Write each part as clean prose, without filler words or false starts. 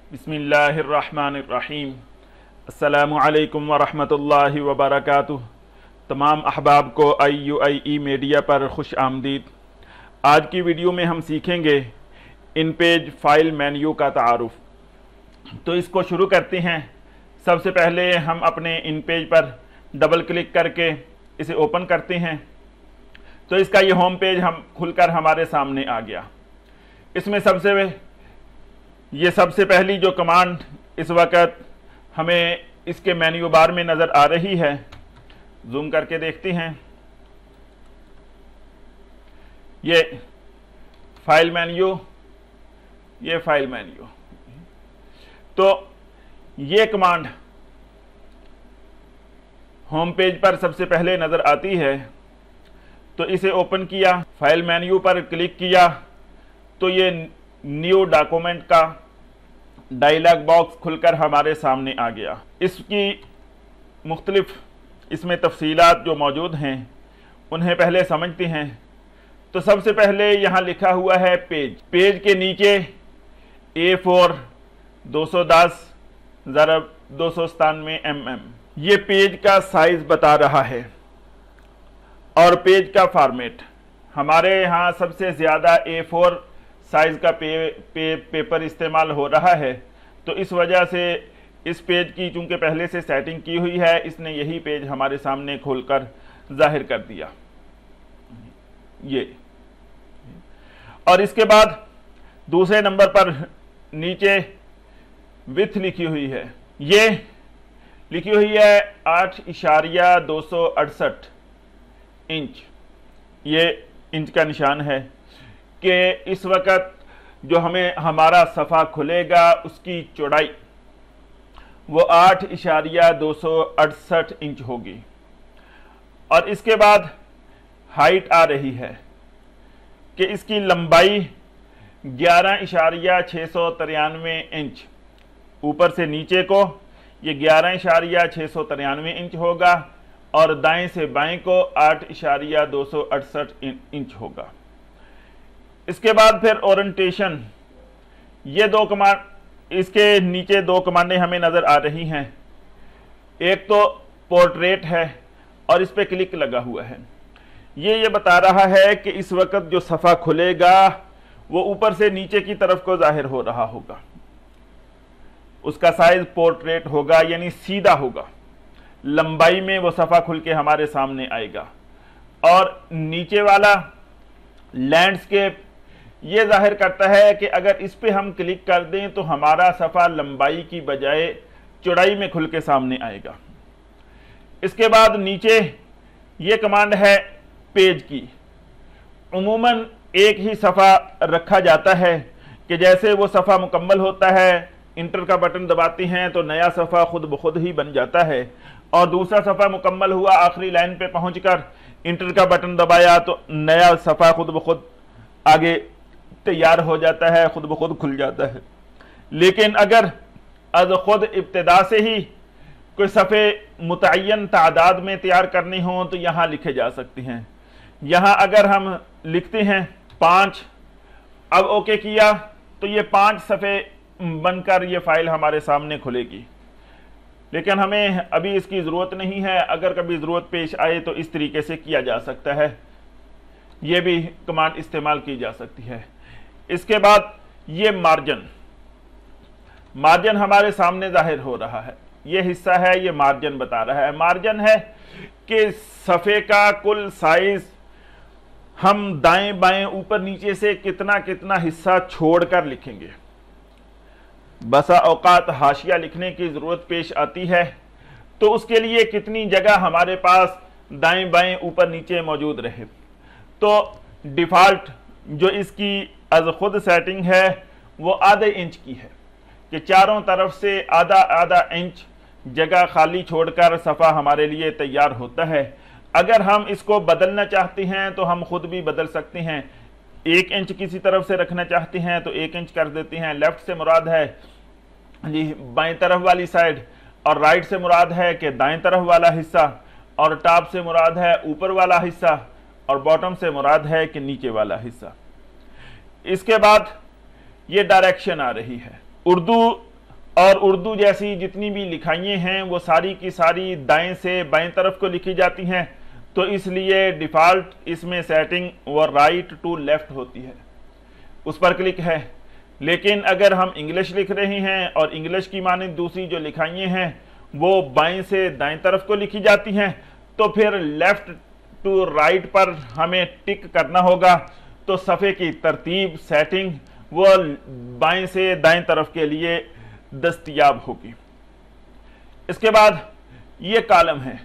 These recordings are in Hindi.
बिस्मिल्लाहिर्रहमानिर्रहीम। अस्सलामुअलैकुम वरहमतुल्लाहि वबरकातुह। तमाम अहबाब को IUIE मीडिया पर खुश आमदीद। आज की वीडियो में हम सीखेंगे इन पेज फाइल मेन्यू का तारुफ। तो इसको शुरू करते हैं। सबसे पहले हम अपने इन पेज पर डबल क्लिक करके इसे ओपन करते हैं। तो इसका ये होम पेज हम खुलकर हमारे सामने आ गया। इसमें सबसे पहली जो कमांड इस वक्त हमें इसके मेन्यू बार में नज़र आ रही है, जूम करके देखते हैं। ये फाइल मेन्यू, ये फाइल मेन्यू। तो ये कमांड होम पेज पर सबसे पहले नज़र आती है। तो इसे ओपन किया, फाइल मेन्यू पर क्लिक किया तो ये न्यू डॉक्यूमेंट का डायलॉग बॉक्स खुलकर हमारे सामने आ गया। इसकी मुख्तलिफ इसमें तफसीलात जो मौजूद हैं उन्हें पहले समझते हैं। तो सबसे पहले यहाँ लिखा हुआ है पेज। पेज के नीचे A4 210 ज़रब 297 mm, ये पेज का साइज बता रहा है और पेज का फॉर्मेट। हमारे यहाँ सबसे ज़्यादा A4 साइज़ का पेपर इस्तेमाल हो रहा है। तो इस वजह से इस पेज की चूंकि पहले से सेटिंग की हुई है, इसने यही पेज हमारे सामने खोलकर जाहिर कर दिया ये। और इसके बाद दूसरे नंबर पर नीचे विड्थ लिखी हुई है, ये लिखी हुई है 8.268 इंच। ये इंच का निशान है कि इस वक्त जो हमें हमारा सफ़ा खुलेगा उसकी चौड़ाई वो 8.268 इंच होगी। और इसके बाद हाइट आ रही है कि इसकी लंबाई 11.693 इंच। ऊपर से नीचे को ये 11.693 इंच होगा और दाएं से बाएं को 8.268 इंच होगा। इसके बाद फिर ओरिएंटेशन, ये दो कमांड, इसके नीचे दो कमांडें हमें नज़र आ रही हैं। एक तो पोर्ट्रेट है और इस पर क्लिक लगा हुआ है। ये बता रहा है कि इस वक्त जो सफ़ा खुलेगा वो ऊपर से नीचे की तरफ को जाहिर हो रहा होगा, उसका साइज पोर्ट्रेट होगा यानी सीधा होगा, लंबाई में वो सफ़ा खुल के हमारे सामने आएगा। और नीचे वाला लैंडस्केप ये जाहिर करता है कि अगर इस पे हम क्लिक कर दें तो हमारा सफ़ा लंबाई की बजाय चौड़ाई में खुल के सामने आएगा। इसके बाद नीचे ये कमांड है पेज की। उमूमन एक ही सफ़ा रखा जाता है कि जैसे वो सफ़ा मुकम्मल होता है, इंटर का बटन दबाते हैं तो नया सफ़ा खुद ब खुद ही बन जाता है, और दूसरा सफ़ा मुकम्मल हुआ, आखिरी लाइन पे पहुंचकर इंटर का बटन दबाया तो नया सफ़ा खुद ब खुद आगे तैयार हो जाता है, खुद ब खुद खुल जाता है। लेकिन अगर अज खुद इब्तिदा से ही कोई सफ़े मुतय्यन तादाद में तैयार करनी हो तो यहाँ लिखे जा सकते हैं। यहाँ अगर हम लिखते हैं 5, अब ओके किया तो ये 5 सफ़े बनकर ये फाइल हमारे सामने खुलेगी। लेकिन हमें अभी इसकी ज़रूरत नहीं है, अगर कभी ज़रूरत पेश आए तो इस तरीके से किया जा सकता है, ये भी कमांड इस्तेमाल की जा सकती है। इसके बाद ये मार्जिन हमारे सामने जाहिर हो रहा है, ये हिस्सा है, ये मार्जिन बता रहा है। मार्जिन है कि सफ़े का कुल साइज हम दाएं बाएं ऊपर नीचे से कितना कितना हिस्सा छोड़कर लिखेंगे। बसा औकात हाशिया लिखने की ज़रूरत पेश आती है तो उसके लिए कितनी जगह हमारे पास दाएं बाएं ऊपर नीचे मौजूद रहे। तो डिफ़ॉल्ट जो इसकी अज खुद सेटिंग है वो आधे इंच की है कि चारों तरफ से आधा आधा इंच जगह खाली छोड़कर सफ़ा हमारे लिए तैयार होता है। अगर हम इसको बदलना चाहते हैं तो हम खुद भी बदल सकते हैं। 1 इंच किसी तरफ से रखना चाहते हैं तो 1 इंच कर देते हैं। लेफ्ट से मुराद है जी बाएं तरफ वाली साइड, और राइट से मुराद है कि दाएं तरफ वाला हिस्सा, और टॉप से मुराद है ऊपर वाला हिस्सा, और बॉटम से मुराद है कि नीचे वाला हिस्सा। इसके बाद ये डायरेक्शन आ रही है। उर्दू और उर्दू जैसी जितनी भी लिखाइयाँ हैं वो सारी की सारी दाएं से बाएं तरफ को लिखी जाती हैं, तो इसलिए डिफ़ॉल्ट इसमें सेटिंग वो राइट टू लेफ़्ट होती है, उस पर क्लिक है। लेकिन अगर हम इंग्लिश लिख रहे हैं और इंग्लिश की मानिंद दूसरी जो लिखाइयाँ हैं वो बाएं से दाएं तरफ को लिखी जाती हैं, तो फिर लेफ़्ट टू राइट पर हमें टिक करना होगा, तो सफ़े की तरतीब सेटिंग वो बाएं से दाएं तरफ के लिए दस्तयाब होगी। इसके बाद ये कॉलम है।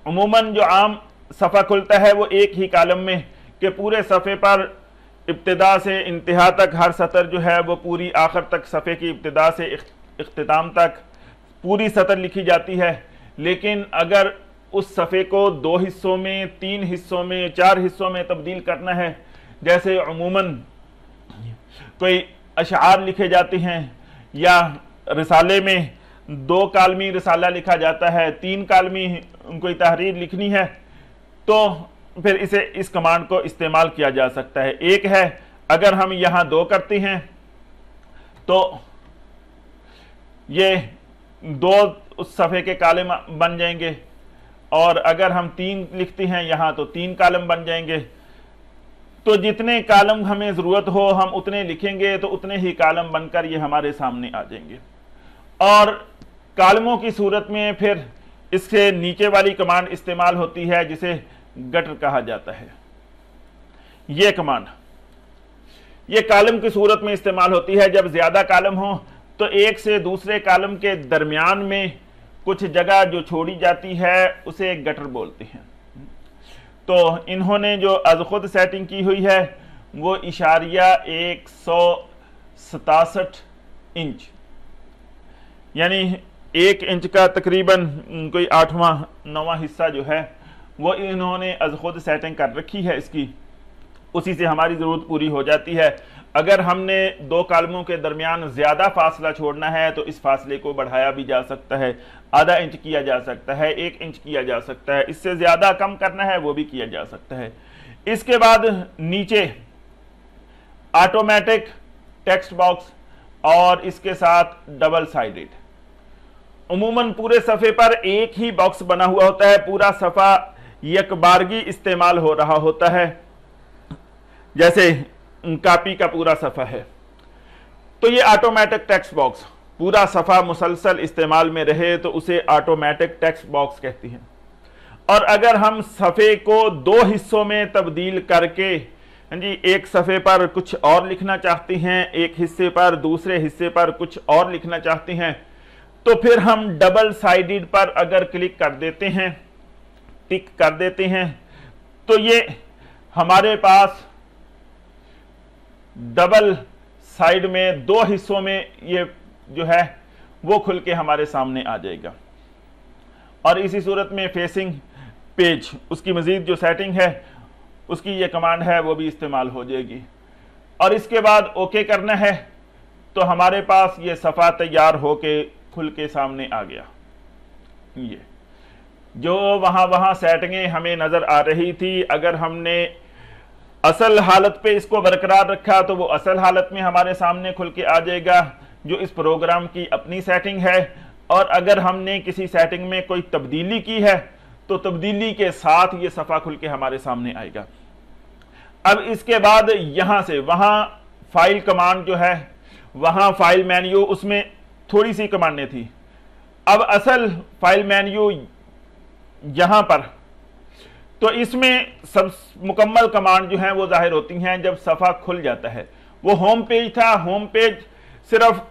उमूमन जो आम सफ़ा खुलता है वो एक ही कॉलम में कि पूरे सफ़े पर इब्तिदा से इंतहा तक हर सतर जो है वो पूरी आखिर तक सफ़े की इब्तिदा से इख्तिताम तक पूरी सतर लिखी जाती है। लेकिन अगर उस सफ़े को 2 हिस्सों में, 3 हिस्सों में, 4 हिस्सों में तब्दील करना है, जैसे उमूमन कोई अशआर लिखे जाते हैं या रिसाले में 2 कालमी रिसाला लिखा जाता है, 3 कालमी कोई तहरीर लिखनी है, तो फिर इसे इस कमांड को इस्तेमाल किया जा सकता है। एक है अगर हम यहाँ 2 करते हैं तो ये 2 उस सफ़े के कालम बन जाएंगे, और अगर हम 3 लिखते हैं यहाँ तो 3 कालम बन जाएंगे। तो जितने कालम हमें ज़रूरत हो हम उतने लिखेंगे तो उतने ही कालम बनकर ये हमारे सामने आ जाएंगे। और कालमों की सूरत में फिर इससे नीचे वाली कमांड इस्तेमाल होती है जिसे गटर कहा जाता है। ये कमांड ये कालम की सूरत में इस्तेमाल होती है जब ज़्यादा कालम हो तो एक से दूसरे कालम के दरमियान में कुछ जगह जो छोड़ी जाती है उसे गटर बोलते हैं। तो इन्होंने जो अज़ खुद सेटिंग की हुई है वो इशारिया 167 इंच, यानी 1 इंच का तकरीबन कोई 8वां 9वां हिस्सा जो है वो इन्होंने अज़ खुद सेटिंग कर रखी है इसकी, उसी से हमारी ज़रूरत पूरी हो जाती है। अगर हमने 2 कालमों के दरमियान ज़्यादा फासला छोड़ना है तो इस फासले को बढ़ाया भी जा सकता है, आधा इंच किया जा सकता है, 1 इंच किया जा सकता है, इससे ज़्यादा कम करना है वो भी किया जा सकता है। इसके बाद नीचे ऑटोमेटिक टेक्स्ट बॉक्स और इसके साथ डबल साइडेड। उमूमन पूरे सफ़े पर एक ही बॉक्स बना हुआ होता है, पूरा सफ़ा यकबारगी इस्तेमाल हो रहा होता है, जैसे कॉपी का पूरा सफ़ा है। तो ये ऑटोमेटिक टेक्स्ट बॉक्स पूरा सफ़ा मुसलसल इस्तेमाल में रहे तो उसे ऑटोमेटिक टेक्स्ट बॉक्स कहती हैं। और अगर हम सफ़े को 2 हिस्सों में तब्दील करके जी एक सफ़े पर कुछ और लिखना चाहते हैं, एक हिस्से पर दूसरे हिस्से पर कुछ और लिखना चाहते हैं, तो फिर हम डबल साइडेड पर अगर क्लिक कर देते हैं, टिक कर देते हैं, तो ये हमारे पास डबल साइड में 2 हिस्सों में ये जो है वो खुल के हमारे सामने आ जाएगा। और इसी सूरत में फेसिंग पेज उसकी मज़ीद जो सेटिंग है उसकी ये कमांड है वो भी इस्तेमाल हो जाएगी। और इसके बाद ओके करना है तो हमारे पास ये सफ़ा तैयार होके खुल के सामने आ गया। ये जो वहाँ सेटिंगें हमें नज़र आ रही थी, अगर हमने असल हालत पे इसको बरकरार रखा तो वो असल हालत में हमारे सामने खुल के आ जाएगा जो इस प्रोग्राम की अपनी सेटिंग है। और अगर हमने किसी सेटिंग में कोई तब्दीली की है तो तब्दीली के साथ ये सफ़ा खुल के हमारे सामने आएगा। अब इसके बाद यहाँ से वहाँ फाइल कमांड जो है, वहाँ फाइल मेन्यू, उसमें थोड़ी सी कमांडें थी। अब असल फाइल मेन्यू यहाँ पर, तो इसमें सब मुकम्मल कमांड जो हैं वो जाहिर होती हैं जब सफ़ा खुल जाता है। वो होम पेज था, होम पेज सिर्फ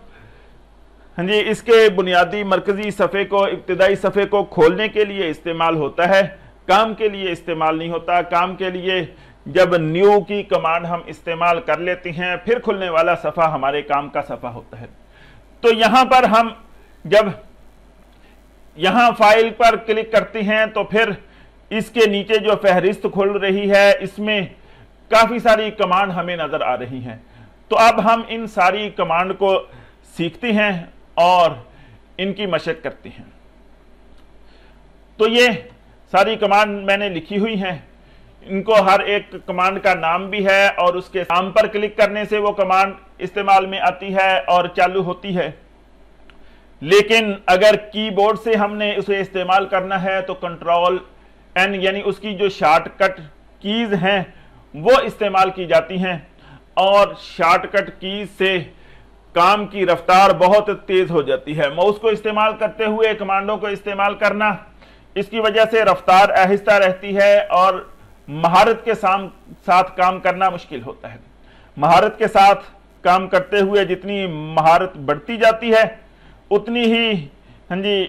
हाँ जी इसके बुनियादी मरकज़ी सफ़े को, इब्तिदाई सफ़े को खोलने के लिए इस्तेमाल होता है, काम के लिए इस्तेमाल नहीं होता। काम के लिए जब न्यू की कमांड हम इस्तेमाल कर लेते हैं फिर खुलने वाला सफ़ा हमारे काम का सफ़ा होता है। तो यहाँ पर हम जब यहाँ फाइल पर क्लिक करते हैं तो फिर इसके नीचे जो फहरिस्त खुल रही है इसमें काफ़ी सारी कमांड हमें नज़र आ रही हैं। तो अब हम इन सारी कमांड को सीखते हैं और इनकी मशक करते हैं। तो ये सारी कमांड मैंने लिखी हुई हैं, इनको हर एक कमांड का नाम भी है और उसके नाम पर क्लिक करने से वो कमांड इस्तेमाल में आती है और चालू होती है। लेकिन अगर कीबोर्ड से हमने उसे इस्तेमाल करना है तो कंट्रोल एन यानी उसकी जो शॉर्टकट कीज हैं वो इस्तेमाल की जाती हैं, और शॉर्टकट कीज से काम की रफ्तार बहुत तेज हो जाती है। माउस को इस्तेमाल करते हुए कमांडों को इस्तेमाल करना, इसकी वजह से रफ्तार आहिस्ता रहती है और महारत के साथ काम करना मुश्किल होता है। महारत के साथ काम करते हुए जितनी महारत बढ़ती जाती है उतनी ही हाँ जी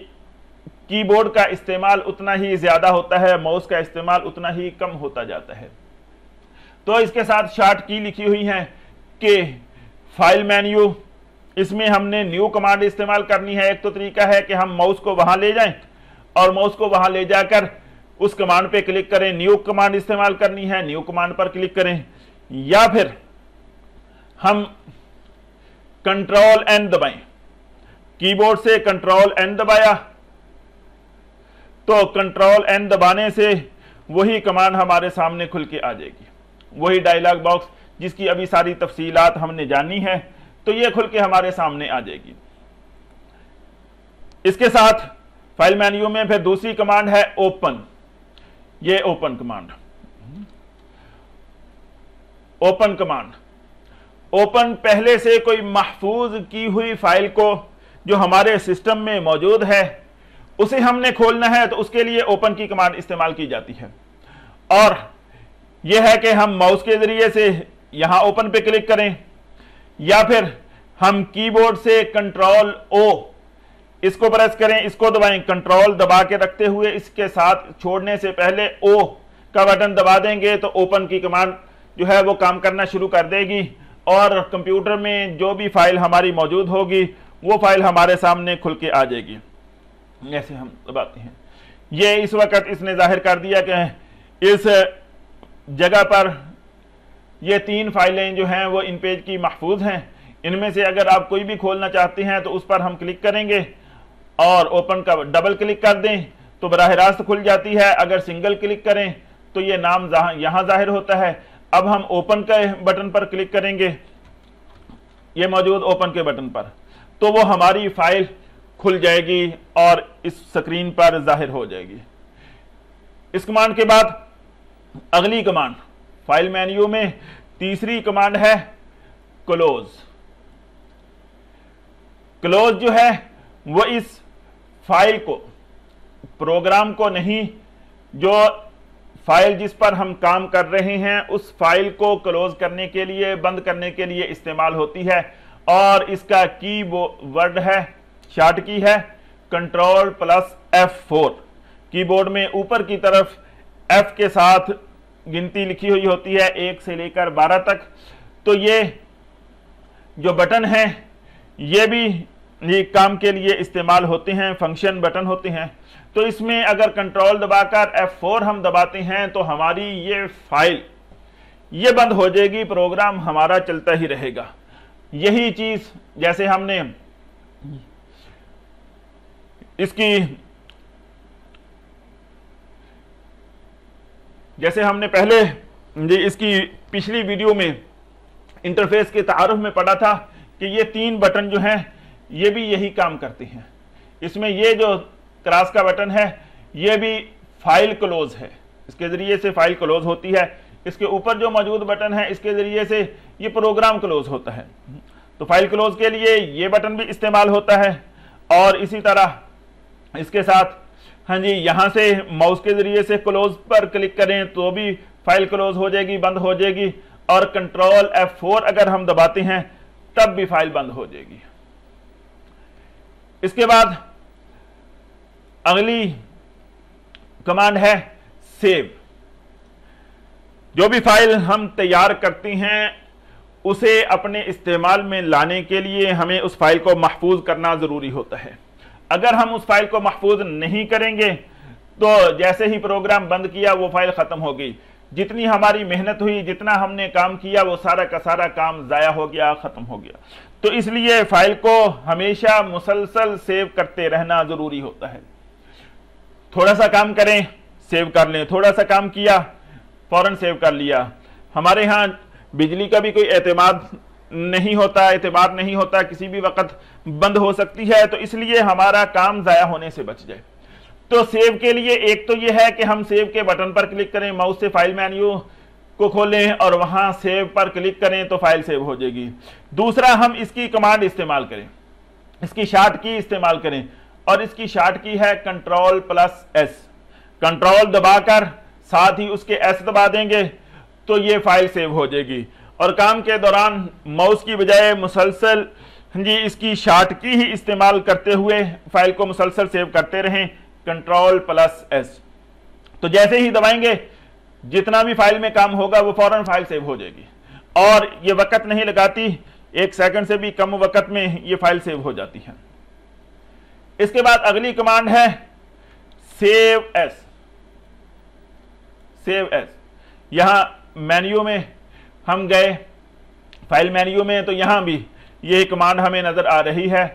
कीबोर्ड का इस्तेमाल उतना ही ज्यादा होता है, माउस का इस्तेमाल उतना ही कम होता जाता है। तो इसके साथ शॉर्ट की लिखी हुई है कि फाइल मेन्यू, इसमें हमने न्यू कमांड इस्तेमाल करनी है। एक तो तरीका है कि हम माउस को वहां ले जाएं और माउस को वहां ले जाकर उस कमांड पे क्लिक करें, न्यू कमांड इस्तेमाल करनी है, न्यू कमांड पर क्लिक करें, या फिर हम कंट्रोल एन दबाएं। कीबोर्ड से कंट्रोल एन दबाया तो कंट्रोल एन दबाने से वही कमांड हमारे सामने खुल के आ जाएगी, वही डायलॉग बॉक्स जिसकी अभी सारी तफसीलात हमने जानी है, तो ये खुल के हमारे सामने आ जाएगी। इसके साथ फाइल मेन्यू में फिर दूसरी कमांड है ओपन। ये open command, open command, open पहले से कोई महफूज की हुई फाइल को जो हमारे सिस्टम में मौजूद है उसे हमने खोलना है तो उसके लिए ओपन की कमांड इस्तेमाल की जाती है। और यह है कि हम माउस के जरिए से यहां ओपन पे क्लिक करें, या फिर हम कीबोर्ड से कंट्रोल ओ इसको प्रेस करें, इसको दबाएं, कंट्रोल दबा के रखते हुए इसके साथ छोड़ने से पहले ओ का बटन दबा देंगे तो ओपन की कमांड जो है वो काम करना शुरू कर देगी और कंप्यूटर में जो भी फाइल हमारी मौजूद होगी वो फाइल हमारे सामने खुल के आ जाएगी। जैसे हम दबाते हैं, ये इस वक्त इसने जाहिर कर दिया कि इस जगह पर ये 3 फाइलें जो हैं वो इन पेज की महफूज हैं। इनमें से अगर आप कोई भी खोलना चाहते हैं तो उस पर हम क्लिक करेंगे और ओपन का डबल क्लिक कर दें तो बराह रास्त खुल जाती है। अगर सिंगल क्लिक करें तो ये नाम यहां जाहिर होता है। अब हम ओपन के बटन पर क्लिक करेंगे, ये मौजूद ओपन के बटन पर, तो वो हमारी फाइल खुल जाएगी और इस स्क्रीन पर जाहिर हो जाएगी। इस कमांड के बाद अगली कमांड फाइल मेन्यू में तीसरी कमांड है क्लोज। क्लोज जो है वो इस फाइल को, प्रोग्राम को नहीं, जो फाइल जिस पर हम काम कर रहे हैं उस फाइल को क्लोज करने के लिए, बंद करने के लिए इस्तेमाल होती है। और इसका की वर्ड है, शॉर्ट की है कंट्रोल प्लस F4। कीबोर्ड में ऊपर की तरफ F के साथ गिनती लिखी हुई होती है 1 से लेकर 12 तक। तो ये जो बटन है ये भी ये काम के लिए इस्तेमाल होते हैं, फंक्शन बटन होते हैं। तो इसमें अगर कंट्रोल दबाकर F4 हम दबाते हैं तो हमारी ये फाइल ये बंद हो जाएगी, प्रोग्राम हमारा चलता ही रहेगा। यही चीज जैसे हमने पहले इसकी पिछली वीडियो में इंटरफेस के तारुफ में पढ़ा था कि ये 3 बटन जो हैं ये भी यही काम करते हैं। इसमें ये जो क्रॉस का बटन है ये भी फाइल क्लोज है, इसके जरिए से फाइल क्लोज होती है। इसके ऊपर जो मौजूद बटन है इसके जरिए से ये प्रोग्राम क्लोज होता है। तो फाइल क्लोज के लिए ये बटन भी इस्तेमाल होता है। और इसी तरह इसके साथ हाँ जी यहां से माउस के जरिए से क्लोज पर क्लिक करें तो भी फाइल क्लोज हो जाएगी, बंद हो जाएगी। और कंट्रोल F4 अगर हम दबाते हैं तब भी फाइल बंद हो जाएगी। इसके बाद अगली कमांड है सेव। जो भी फाइल हम तैयार करते हैं उसे अपने इस्तेमाल में लाने के लिए हमें उस फाइल को महफूज करना जरूरी होता है। अगर हम उस फाइल को महफूज नहीं करेंगे तो जैसे ही प्रोग्राम बंद किया वो फाइल खत्म हो गई। जितनी हमारी मेहनत हुई, जितना हमने काम किया, वो सारा का सारा काम जाया हो गया, खत्म हो गया। तो इसलिए फाइल को हमेशा मुसलसल सेव करते रहना जरूरी होता है। थोड़ा सा काम करें, सेव कर लें, थोड़ा सा काम किया, फौरन सेव कर लिया। हमारे यहाँ बिजली का भी कोई एतमाद नहीं होता, एतबार नहीं होता, किसी भी वक्त बंद हो सकती है, तो इसलिए हमारा काम ज़ाया होने से बच जाए। तो सेव के लिए एक तो यह है कि हम सेव के बटन पर क्लिक करें, माउस से फाइल मेन्यू को खोलें और वहां सेव पर क्लिक करें तो फाइल सेव हो जाएगी। दूसरा, हम इसकी कमांड इस्तेमाल करें, इसकी शॉर्ट की इस्तेमाल करें, और इसकी शॉर्ट की है Ctrl+S। कंट्रोल दबाकर साथ ही उसके S दबा देंगे तो ये फाइल सेव हो जाएगी। और काम के दौरान माउस की बजाय मुसलसल जी इसकी शॉर्ट की ही इस्तेमाल करते हुए फाइल को मुसलसल सेव करते रहें, Ctrl+S। तो जैसे ही दबाएंगे जितना भी फाइल में काम होगा वो फौरन फाइल सेव हो जाएगी, और ये वक्त नहीं लगाती, 1 सेकंड से भी कम वक्त में ये फाइल सेव हो जाती है। इसके बाद अगली कमांड है सेव एस। सेव एस, यहां मेन्यू में हम गए, फाइल मेन्यू में, तो यहां भी ये कमांड हमें नजर आ रही है,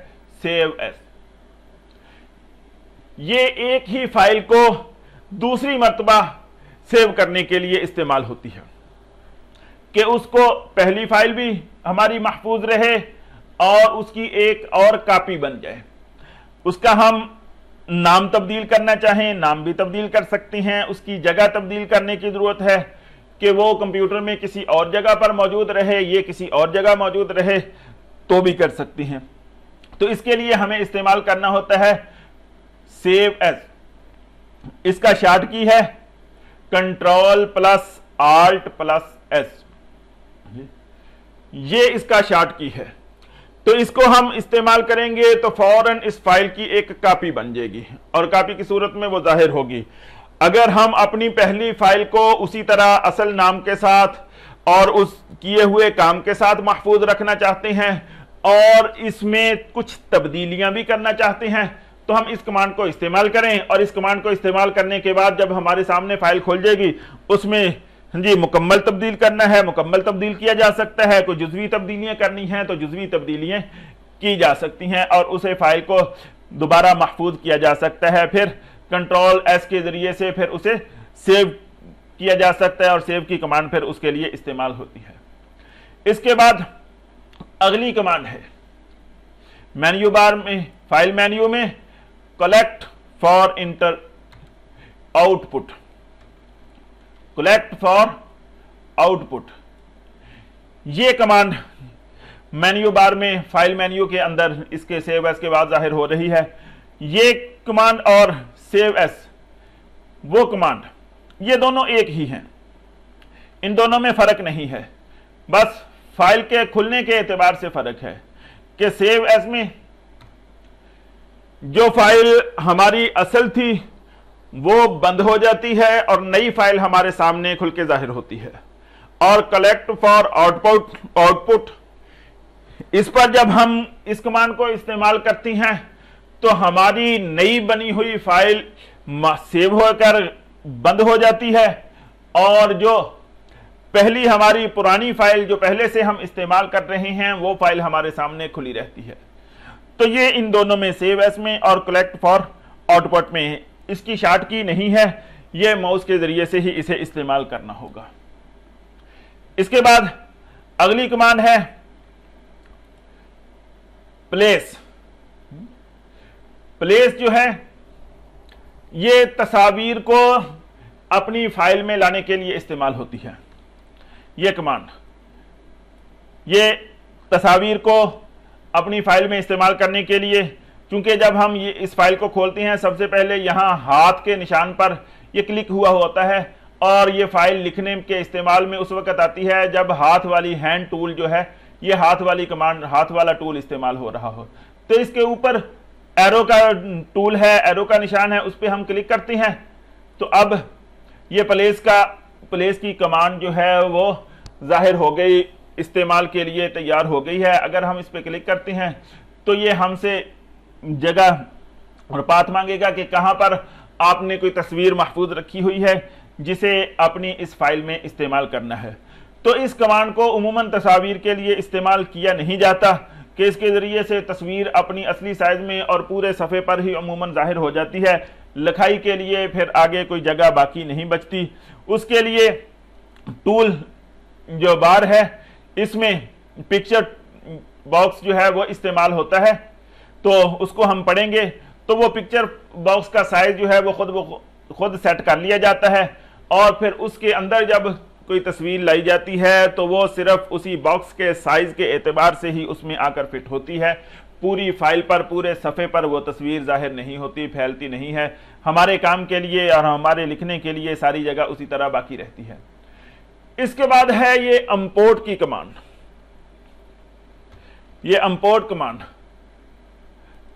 सेव एस। ये एक ही फाइल को दूसरी मर्तबा सेव करने के लिए इस्तेमाल होती है कि उसको पहली फाइल भी हमारी महफूज रहे और उसकी एक और कॉपी बन जाए। उसका हम नाम तब्दील करना चाहें, नाम भी तब्दील कर सकते हैं। उसकी जगह तब्दील करने की जरूरत है कि वो कंप्यूटर में किसी और जगह पर मौजूद रहे, ये किसी और जगह मौजूद रहे, तो भी कर सकती हैं। तो इसके लिए हमें इस्तेमाल करना होता है सेव एज। इसका शॉर्ट की है Ctrl+Alt+S, ये इसका शॉर्ट की है। तो इसको हम इस्तेमाल करेंगे तो फौरन इस फाइल की एक कॉपी बन जाएगी, और कॉपी की सूरत में वो जाहिर होगी। अगर हम अपनी पहली फाइल को उसी तरह असल नाम के साथ और उस किए हुए काम के साथ महफूज रखना चाहते हैं और इसमें कुछ तब्दीलियां भी करना चाहते हैं, तो हम इस कमांड को इस्तेमाल करें। और इस कमांड को इस्तेमाल करने के बाद जब हमारे सामने फाइल खुल जाएगी, उसमें जी मुकम्मल तब्दील करना है, मुकम्मल तब्दील किया जा सकता है, कोई जुज़वी तब्दीलियां करनी है तो जुज़वी तब्दीलियां की जा सकती हैं, और उसे फाइल को दोबारा महफूज किया जा सकता है। फिर Ctrl+S के जरिए से फिर उसे सेव किया जा सकता है, और सेव की कमांड फिर उसके लिए इस्तेमाल होती है। इसके बाद अगली कमांड है मेन्यू बार में, फाइल मेन्यू में, collect for inter output. Collect for output, ये कमांड मेन्यू बार में फाइल मेन्यू के अंदर इसके सेव एस के बाद जाहिर हो रही है। ये कमांड और सेव एस वो कमांड, ये दोनों एक ही हैं, इन दोनों में फर्क नहीं है, बस फाइल के खुलने के एतबार से फर्क है कि सेव एस में जो फाइल हमारी असल थी वो बंद हो जाती है और नई फाइल हमारे सामने खुल के जाहिर होती है। और कलेक्ट फॉर आउटपुट, इस पर जब हम इस कमांड को इस्तेमाल करती हैं तो हमारी नई बनी हुई फाइल सेव होकर बंद हो जाती है, और जो पहली हमारी पुरानी फाइल जो पहले से हम इस्तेमाल कर रहे हैं वो फाइल हमारे सामने खुली रहती है। तो ये इन दोनों में, सेव एस में और कलेक्ट फॉर आउटपुट में, इसकी शॉर्ट की नहीं है, ये माउस के जरिए से ही इसे इस्तेमाल करना होगा। इसके बाद अगली कमांड है प्लेस। प्लेस जो है ये तस्वीर को अपनी फाइल में लाने के लिए इस्तेमाल होती है। ये कमांड ये तस्वीर को अपनी फाइल में इस्तेमाल करने के लिए, क्योंकि जब हम ये इस फाइल को खोलते हैं सबसे पहले यहाँ हाथ के निशान पर ये क्लिक हुआ होता है, और ये फाइल लिखने के इस्तेमाल में उस वक्त आती है जब हाथ वाली हैंड टूल जो है, ये हाथ वाली कमांड, हाथ वाला टूल इस्तेमाल हो रहा हो। तो इसके ऊपर एरो का टूल है, एरो का निशान है, उस पर हम क्लिक करते हैं तो अब ये प्लेस की कमांड जो है वो जाहिर हो गई, इस्तेमाल के लिए तैयार हो गई है। अगर हम इस पर क्लिक करते हैं तो ये हमसे जगह और पाथ मांगेगा कि कहां पर आपने कोई तस्वीर महफूज रखी हुई है जिसे अपनी इस फाइल में इस्तेमाल करना है। तो इस कमांड को उमूमन तस्वीर के लिए इस्तेमाल किया नहीं जाता कि इसके ज़रिए से तस्वीर अपनी असली साइज में और पूरे सफ़े पर ही अमूमन जाहिर हो जाती है, लिखाई के लिए फिर आगे कोई जगह बाकी नहीं बचती। उसके लिए टूल जो बार है इसमें पिक्चर बॉक्स जो है वो इस्तेमाल होता है, तो उसको हम पढ़ेंगे। तो वो पिक्चर बॉक्स का साइज जो है वो खुद सेट कर लिया जाता है, और फिर उसके अंदर जब कोई तस्वीर लाई जाती है तो वो सिर्फ उसी बॉक्स के साइज के एतबार से ही उसमें आकर फिट होती है। पूरी फाइल पर, पूरे सफ़े पर वो तस्वीर जाहिर नहीं होती, फैलती नहीं है। हमारे काम के लिए और हमारे लिखने के लिए सारी जगह उसी तरह बाकी रहती है। इसके बाद है ये इंपोर्ट की कमांड। ये इंपोर्ट कमांड,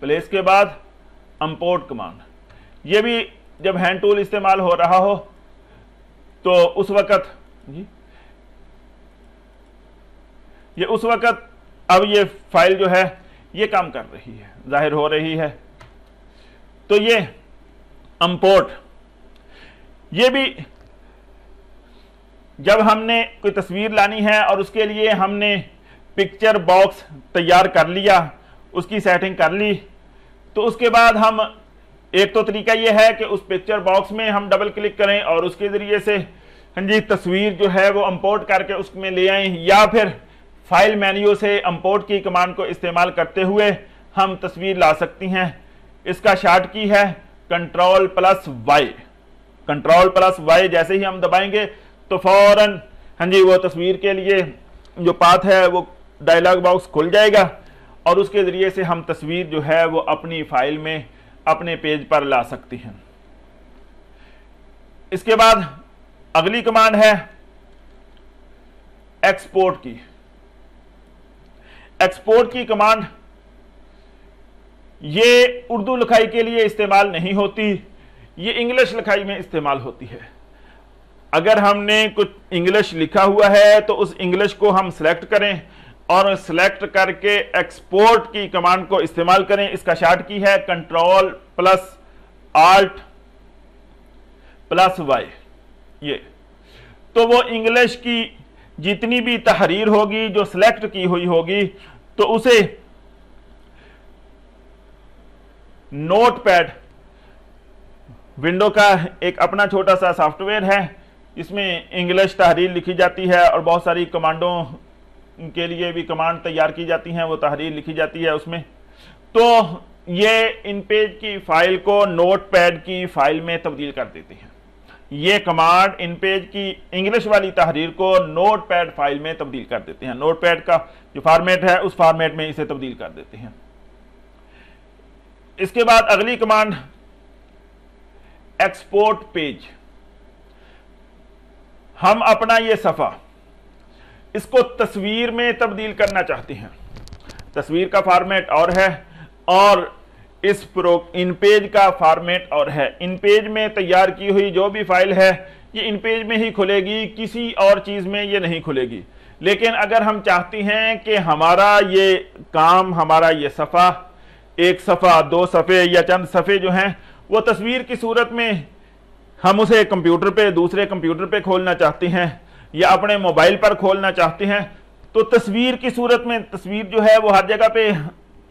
प्लेस के बाद इंपोर्ट कमांड, ये भी जब हैंड टूल इस्तेमाल हो रहा हो तो उस वक्त ये उस वक्त अब ये फाइल जो है ये काम कर रही है, जाहिर हो रही है। तो ये इंपोर्ट, ये भी जब हमने कोई तस्वीर लानी है और उसके लिए हमने पिक्चर बॉक्स तैयार कर लिया, उसकी सेटिंग कर ली, तो उसके बाद हम एक तो तरीका यह है कि उस पिक्चर बॉक्स में हम डबल क्लिक करें और उसके ज़रिए से जी तस्वीर जो है वो इंपोर्ट करके उसमें ले आएं, या फिर फाइल मेन्यू से इंपोर्ट की कमांड को इस्तेमाल करते हुए हम तस्वीर ला सकती हैं। इसका शॉर्ट की है Ctrl+Y। Ctrl+Y जैसे ही हम दबाएंगे तो फौरन जी वो तस्वीर के लिए जो पाथ है वो डायलॉग बॉक्स खुल जाएगा, और उसके ज़रिए से हम तस्वीर जो है वो अपनी फाइल में, अपने पेज पर ला सकती हैं। इसके बाद अगली कमांड है एक्सपोर्ट की। एक्सपोर्ट की कमांड ये उर्दू लिखाई के लिए इस्तेमाल नहीं होती, ये इंग्लिश लिखाई में इस्तेमाल होती है। अगर हमने कुछ इंग्लिश लिखा हुआ है तो उस इंग्लिश को हम सेलेक्ट करें और सेलेक्ट करके एक्सपोर्ट की कमांड को इस्तेमाल करें। इसका शॉर्ट की है Ctrl+Alt+Y। ये तो वो इंग्लिश की जितनी भी तहरीर होगी जो सिलेक्ट की हुई होगी तो उसे नोटपैड, विंडो का एक अपना छोटा सा सॉफ्टवेयर है, इसमें इंग्लिश तहरीर लिखी जाती है और बहुत सारी कमांडों के लिए भी कमांड तैयार की जाती हैं, वो तहरीर लिखी जाती है उसमें। तो ये इन पेज की फाइल को नोटपैड की फाइल में तब्दील कर देती है। ये कमांड इन पेज की इंग्लिश वाली तहरीर को नोटपैड फाइल में तब्दील कर देते हैं। नोटपैड का जो फॉर्मेट है उस फॉर्मेट में इसे तब्दील कर देते हैं। इसके बाद अगली कमांड एक्सपोर्ट पेज। हम अपना ये सफ़ा इसको तस्वीर में तब्दील करना चाहते हैं। तस्वीर का फॉर्मेट और है और इन पेज का फॉर्मेट और है। इन पेज में तैयार की हुई जो भी फाइल है ये इन पेज में ही खुलेगी, किसी और चीज़ में ये नहीं खुलेगी। लेकिन अगर हम चाहते हैं कि हमारा ये काम, हमारा ये सफ़ा, एक सफ़ा, दो सफ़े या चंद सफ़े जो हैं वो तस्वीर की सूरत में हम उसे कंप्यूटर पे, दूसरे कंप्यूटर पे खोलना चाहते हैं या अपने मोबाइल पर खोलना चाहते हैं, तो तस्वीर की सूरत में तस्वीर जो है वो हर जगह पे,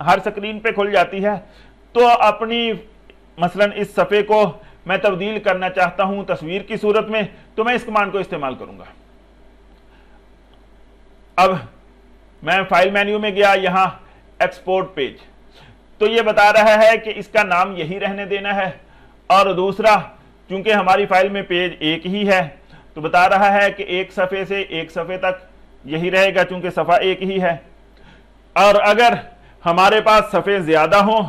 हर स्क्रीन पे खुल जाती है। तो अपनी मसलन इस सफ़े को मैं तब्दील करना चाहता हूं तस्वीर की सूरत में, तो मैं इस कमांड को इस्तेमाल करूंगा। अब मैं फाइल मेन्यू में गया, यहां एक्सपोर्ट पेज, तो ये बता रहा है कि इसका नाम यही रहने देना है। और दूसरा, चूंकि हमारी फाइल में पेज एक ही है तो बता रहा है कि एक सफ़े से एक सफ़े तक यही रहेगा, चूंकि सफ़ा एक ही है। और अगर हमारे पास सफ़े ज़्यादा हों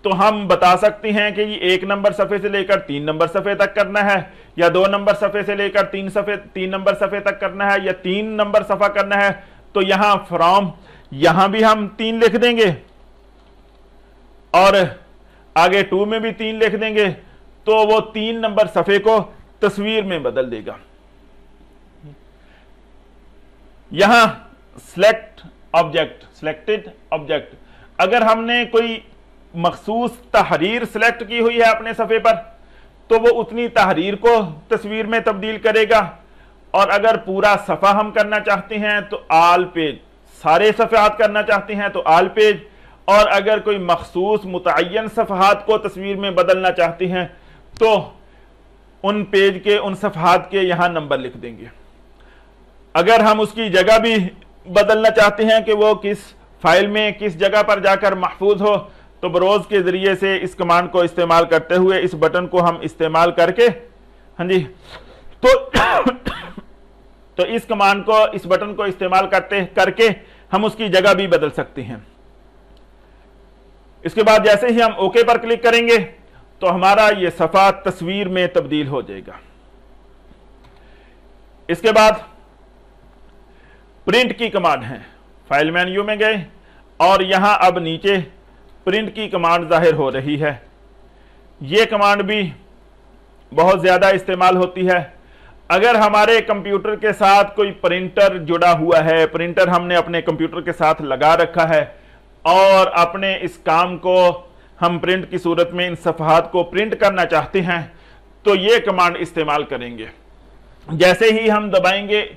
तो हम बता सकते हैं कि ये 1 नंबर सफ़े से लेकर 3 नंबर सफ़े तक करना है, या 2 नंबर सफ़े से लेकर 3 नंबर सफ़े तक करना है, या 3 नंबर सफ़ा करना है। तो यहां फ्रॉम, यहां भी हम 3 लिख देंगे और आगे 2 में भी 3 लिख देंगे, तो वो 3 नंबर सफ़े को तस्वीर में बदल देगा। यहां सिलेक्टेड ऑब्जेक्ट, अगर हमने कोई मखसूस तहरीर सिलेक्ट की हुई है अपने सफ़े पर तो वो उतनी तहरीर को तस्वीर में तब्दील करेगा। और अगर पूरा सफ़ा हम करना चाहते हैं तो आल पेज, सारे सफ़हात करना चाहते हैं तो आल पेज, और अगर कोई मखसूस मुतय्यन सफ़हात को तस्वीर में बदलना चाहते हैं तो उन पेज के, उन सफ़हात के यहाँ नंबर लिख देंगे। अगर हम उसकी जगह भी बदलना चाहते हैं कि वो किस फाइल में किस जगह पर जाकर महफूज हो, तो ब्राउज के जरिए से इस कमांड को इस्तेमाल करते हुए इस बटन को हम इस्तेमाल करके, हाँ जी, तो इस कमांड को, इस बटन को इस्तेमाल करके हम उसकी जगह भी बदल सकते हैं। इसके बाद जैसे ही हम ओके पर क्लिक करेंगे तो हमारा यह सफा तस्वीर में तब्दील हो जाएगा। इसके बाद प्रिंट की कमांड है, फाइल मेन्यू में गए और यहां अब नीचे प्रिंट की कमांड जाहिर हो रही है। यह कमांड भी बहुत ज्यादा इस्तेमाल होती है। अगर हमारे कंप्यूटर के साथ कोई प्रिंटर जुड़ा हुआ है, प्रिंटर हमने अपने कंप्यूटर के साथ लगा रखा है और अपने इस काम को हम प्रिंट की सूरत में इन सफ़हात को प्रिंट करना चाहते हैं, तो ये कमांड इस्तेमाल करेंगे। जैसे ही हम दबाएंगे,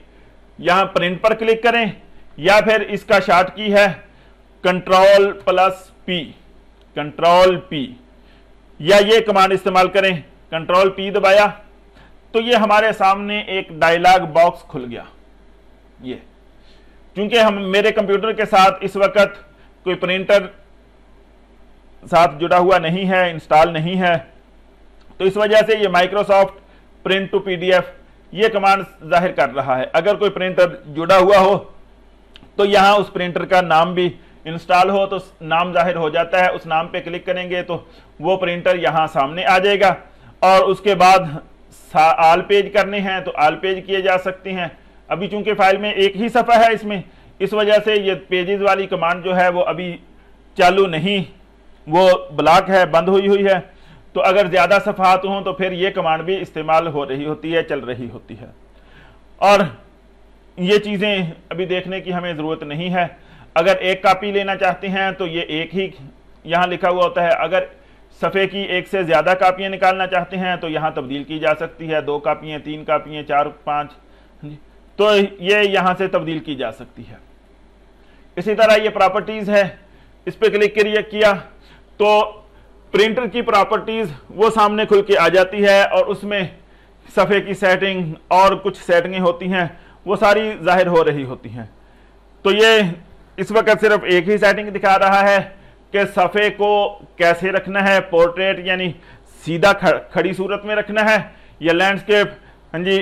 यहां प्रिंट पर क्लिक करें या फिर इसका शॉर्ट की है Ctrl+P, Ctrl+P, या ये कमांड इस्तेमाल करें, Ctrl+P दबाया तो ये हमारे सामने एक डायलॉग बॉक्स खुल गया। ये क्योंकि हम मेरे कंप्यूटर के साथ इस वक्त कोई प्रिंटर साथ जुड़ा हुआ नहीं है, इंस्टॉल नहीं है, तो इस वजह से ये माइक्रोसॉफ्ट प्रिंट टू पीडीएफ ये कमांड जाहिर कर रहा है। अगर कोई प्रिंटर जुड़ा हुआ हो तो यहां उस प्रिंटर का नाम भी इंस्टॉल हो तो नाम जाहिर हो जाता है। उस नाम पे क्लिक करेंगे तो वो प्रिंटर यहां सामने आ जाएगा और उसके बाद आल पेज करने हैं तो आल पेज किए जा सकते हैं। अभी चूंकि फाइल में एक ही सफ़ा है इसमें, इस वजह से ये पेजेस वाली कमांड जो है वो अभी चालू नहीं, वो ब्लॉक है, बंद हुई है। तो अगर ज़्यादा सफ़ात हों तो फिर ये कमांड भी इस्तेमाल हो रही होती है, चल रही होती है। और ये चीज़ें अभी देखने की हमें ज़रूरत नहीं है। अगर एक कॉपी लेना चाहते हैं तो ये एक ही यहाँ लिखा हुआ होता है। अगर सफ़े की एक से ज़्यादा कापियाँ निकालना चाहते हैं तो यहाँ तब्दील की जा सकती है, 2 कापियाँ, 3 कापियाँ, 4, 5, तो ये यहाँ से तब्दील की जा सकती है। इसी तरह ये प्रॉपर्टीज़ है, इस पर क्लिक किया तो प्रिंटर की प्रॉपर्टीज़ वो सामने खुल के आ जाती है और उसमें सफ़े की सेटिंग और कुछ सेटिंगें होती हैं वो सारी जाहिर हो रही होती हैं। तो ये इस वक्त सिर्फ एक ही सेटिंग दिखा रहा है कि सफ़े को कैसे रखना है, पोर्ट्रेट यानी सीधा खड़ी सूरत में रखना है या लैंडस्केप, हाँ जी,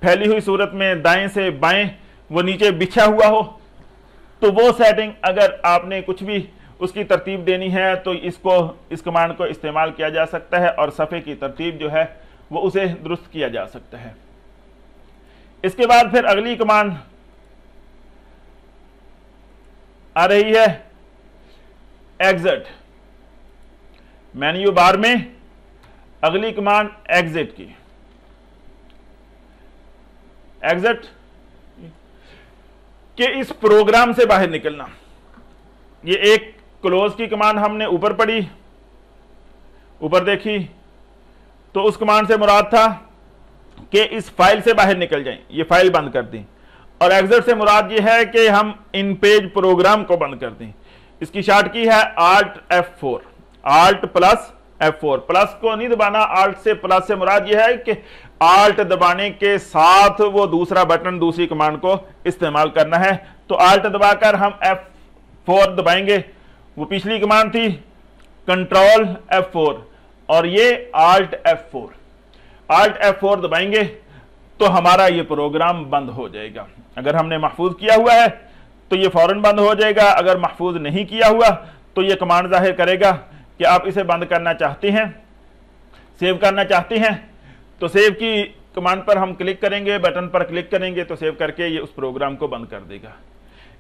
फैली हुई सूरत में दाएं से बाएं वो नीचे बिछा हुआ हो। तो वो सेटिंग अगर आपने कुछ भी उसकी तरतीब देनी है तो इस कमांड को इस्तेमाल किया जा सकता है और सफ़े की तरतीब जो है वो उसे दुरुस्त किया जा सकता है। इसके बाद फिर अगली कमांड आ रही है एग्जिट। मेन्यू बार में अगली कमांड एग्जिट की, एग्जिट के इस प्रोग्राम से बाहर निकलना। ये एक क्लोज की कमांड हमने ऊपर पढ़ी, ऊपर देखी, तो उस कमांड से मुराद था कि इस फाइल से बाहर निकल जाएं, ये फाइल बंद कर दें। और एग्जिट से मुराद ये है कि हम इन पेज प्रोग्राम को बंद कर दें। इसकी शॉर्ट की है Alt F4, Alt+F4। प्लस को नहीं दबाना, Alt से प्लस से मुराद ये है कि Alt दबाने के साथ वो दूसरा बटन, दूसरी कमांड को इस्तेमाल करना है। तो Alt दबाकर हम F4 दबाएंगे, वो पिछली कमांड थी Ctrl F4 और ये Alt F4। Alt F4 दबाएंगे तो हमारा ये प्रोग्राम बंद हो जाएगा। अगर हमने महफूज किया हुआ है तो ये फौरन बंद हो जाएगा, अगर महफूज नहीं किया हुआ तो ये कमांड जाहिर करेगा कि आप इसे बंद करना चाहते हैं, सेव करना चाहते हैं। तो सेव की कमांड पर हम क्लिक करेंगे, बटन पर क्लिक करेंगे तो सेव करके ये उस प्रोग्राम को बंद कर देगा।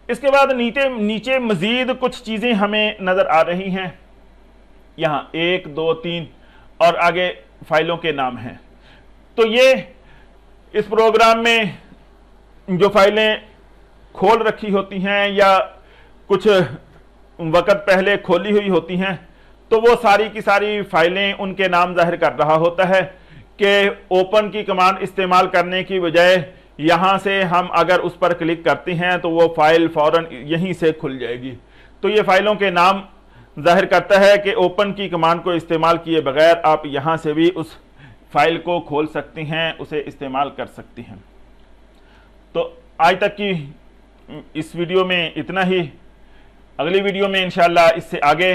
इसके बाद नीचे मजीद कुछ चीजें हमें नजर आ रही हैं। यहाँ 1, 2, 3 और आगे फाइलों के नाम हैं। तो ये इस प्रोग्राम में जो फाइलें खोल रखी होती हैं या कुछ वक्त पहले खोली हुई होती हैं, तो वो सारी की सारी फाइलें उनके नाम जाहिर कर रहा होता है कि ओपन की कमांड इस्तेमाल करने की बजाय यहाँ से हम अगर उस पर क्लिक करते हैं तो वो फाइल फौरन यहीं से खुल जाएगी। तो ये फाइलों के नाम जाहिर करता है कि ओपन की कमांड को इस्तेमाल किए बगैर आप यहाँ से भी उस फाइल को खोल सकते हैं, उसे इस्तेमाल कर सकते हैं। तो आज तक की इस वीडियो में इतना ही। अगली वीडियो में इंशाल्लाह इससे आगे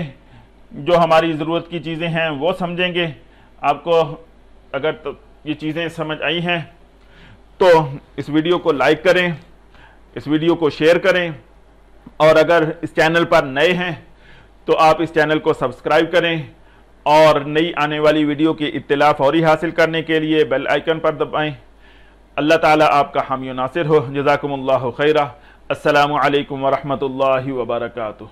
जो हमारी ज़रूरत की चीज़ें हैं वो समझेंगे। आपको अगर तो ये चीज़ें समझ आई हैं तो इस वीडियो को लाइक करें, इस वीडियो को शेयर करें, और अगर इस चैनल पर नए हैं तो आप इस चैनल को सब्सक्राइब करें और नई आने वाली वीडियो की इत्तला फौरी हासिल करने के लिए बेल आइकन पर दबाएं। अल्लाह ताला आपका हामी नासिर हो। जज़ाकुमुल्लाहु खैरा। अस्सलामु अलैकुम व रहमतुल्लाहि व बरकातुहू।